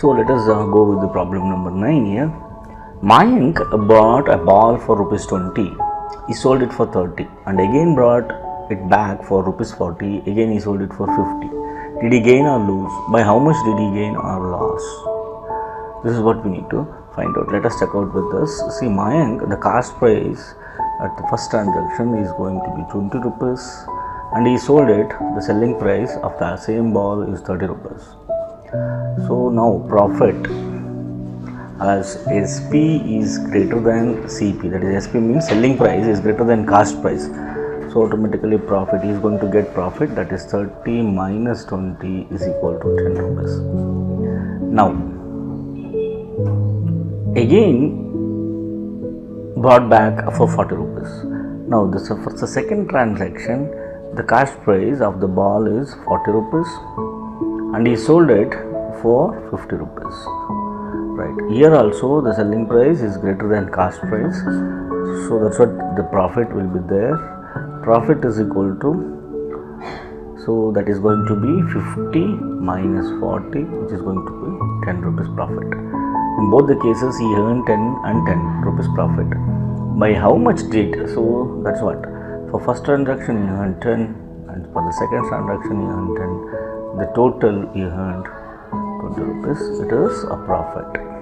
So let us go with the problem number 9 here. Mayank bought a ball for rupees 20. He sold it for 30 and again brought it back for rupees 40. Again he sold it for 50. Did he gain or lose? By how much did he gain or loss? This is what we need to find out. Let us check out with this. See, Mayank, the cost price at the first transaction is going to be 20 rupees and he sold it, the selling price of the same ball is 30 rupees. So now profit as SP is greater than CP, that is SP means selling price is greater than cost price. So automatically profit, he is going to get profit, that is 30 minus 20 is equal to 10 rupees. Now again brought back for 40 rupees. Now this for the second transaction, the cost price of the ball is 40 rupees and he sold it for 50 rupees. Right, here also the selling price is greater than cost price, so that's what the profit will be there. Profit is equal to, so that is going to be 50 minus 40, which is going to be 10 rupees profit. In both the cases he earned 10 and 10 rupees profit. By how much did, so that's what, for first transaction he earned 10 and for the second transaction he earned 10. The total he earned 20 rupees, it is a profit.